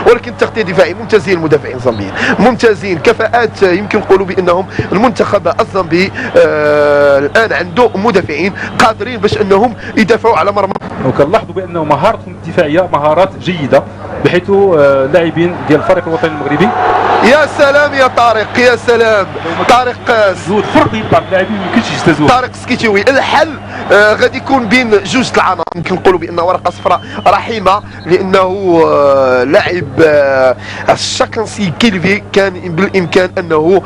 ولكن التغطيه الدفاعي ممتازين المدافعين الزامبيين، ممتازين، كفاءات يمكن نقولوا بانهم المنتخب الزامبي الان عنده مدافعين قادرين باش انهم يدافعوا على مرمى. وكنلاحظوا بان مهارتهم الدفاعيه مهارات جيده، بحيث لاعبين ديال الفريق الوطني المغربي. يا سلام يا طارق، يا سلام طارق، زود فرق بين اللاعبين ما يمكنش يجتازوه. طارق سكيتيوي الحل غادي يكون بين جوج العناصر. يمكن نقولوا بان ورقه صفراء رحيمه لانه لاعب الشاكنسي كيلفي كان بالامكان انه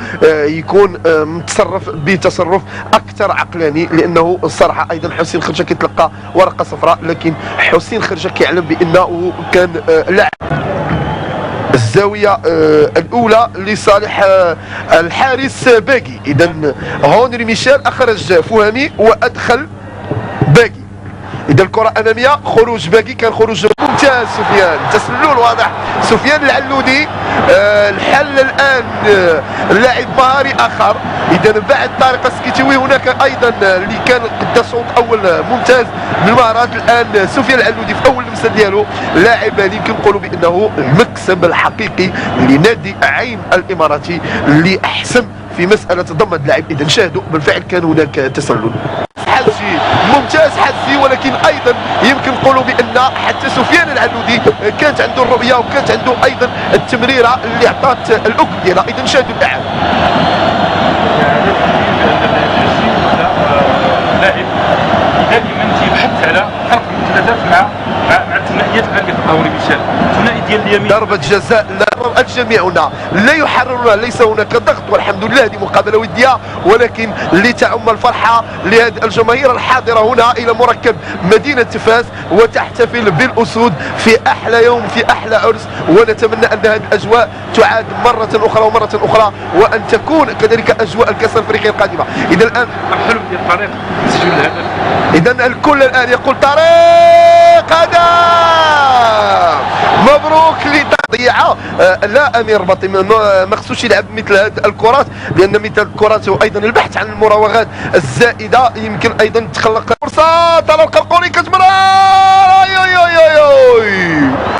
يكون متصرف بتصرف اكثر عقلاني، لانه الصراحه ايضا حسين خرجه كيتلقى ورقه صفراء، لكن حسين خرجه كيعلم بانه كان لاعب. الزاويه الاولى لصالح الحارس باقي. اذا هونري ميشيل اخرج فهمي وادخل باقي. اذا الكره اماميه، خروج باقي، كان خروج ممتاز. سفيان تسلل واضح، سفيان العلودي. الحل الان اللاعب مهاري اخر. اذا بعد طارق السكيتوي هناك ايضا اللي كان قد صوت اول ممتاز من المهارات. الان سفيان العلودي في اول لمسه ديالو لاعب يمكن نقولوا بانه المكسب الحقيقي لنادي عين الاماراتي اللي احسن في مساله ضم اللاعب. اذا شاهدوا بالفعل كان هناك تسلل. حجي ممتاز حجي، ولكن ايضا يمكن نقولوا بان حتى سفيان العلودي كانت عنده الرؤيه وكانت عنده ايضا التمريره اللي عطات الاكل ديالها. اذا شاهدوا الاعاده. لاعب دائما تيبحث على خلق المثلثات مع الثنائيات الان كتلقاو ميشيل، الثنائي ديال اليمين. ضربة جزاء الجميع هنا لا يحررونها، ليس هناك ضغط، والحمد لله هذه مقابلة ودية، ولكن لتعم الفرحة لهذه الجماهير الحاضرة هنا إلى مركب مدينة فاس وتحتفل بالأسود في أحلى يوم، في أحلى عرس، ونتمنى أن هذه الأجواء تعاد مرة أخرى ومرة أخرى، وأن تكون كذلك أجواء الكأس الأفريقية القادمة. إذا الآن الحلم ديال الطريق تسجيل الهدف. إذا الكل الآن يقول طريق هدف، مبروك لتضييعه. لا امير بطي ما خصوش يلعب مثل هذه الكرات، لان مثل الكرات وايضا البحث عن المراوغات الزائده يمكن ايضا تخلق فرصه. طلال القرقوري كتمرر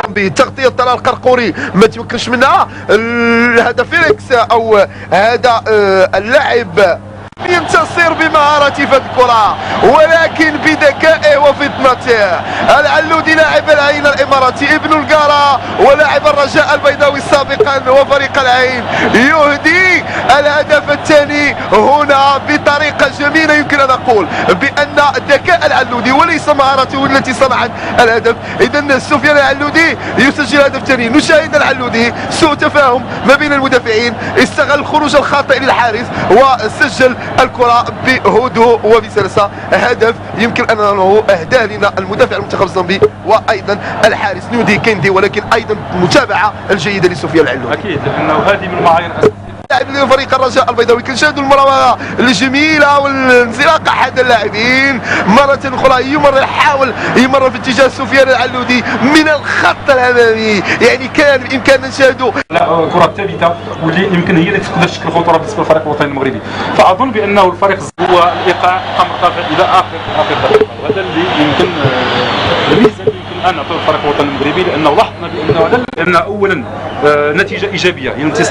بتغطيه طلال القرقوري ما تمكنش منها. هذا فيليكس او هذا اللاعب ينتصر بمهارته في الكرة، ولكن بذكائه وفطنته. العلودي لاعب العين الاماراتي ابن القارة ولاعب الرجاء البيضاوي سابقا وفريق العين يهدي الهدف الثاني هنا بطريقة جميلة. يمكن ان اقول بان ذكاء العلودي وليس مهارته التي صنعت الهدف. اذا سفيان العلودي يسجل الهدف الثاني. نشاهد العلودي سوء تفاهم ما بين المدافعين، استغل الخروج الخاطئ للحارس وسجل الكرة بهدوء وبسلاسة. هدف يمكن انه اهداه لنا المدافع المنتخب الزامبي وايضا الحارس نودي كيندي، ولكن ايضا المتابعة الجيدة لسفيان العلودي. اكيد لانه هذه من المعايير لاعب لفريق الرجاء البيضاوي. كنشاهدوا المراوغه الجميله والانزلاق احد اللاعبين مره اخرى، يمر يحاول يمر في اتجاه سفيان العلودي من الخط الامامي، يعني كان بامكاننا نشاهدوا كره ثابته واللي يمكن هي اللي تقدر تشكل خطوره بالنسبه للفريق الوطني المغربي. فاظن بانه الفريق هو الايقاع مرتفع الى اخر دقيقه، وهذا اللي يمكن الميزه اللي يمكن ان نعطيه الفريق الوطني المغربي، لانه لاحظنا بانه اولا نتيجه ايجابيه هي الانتصار.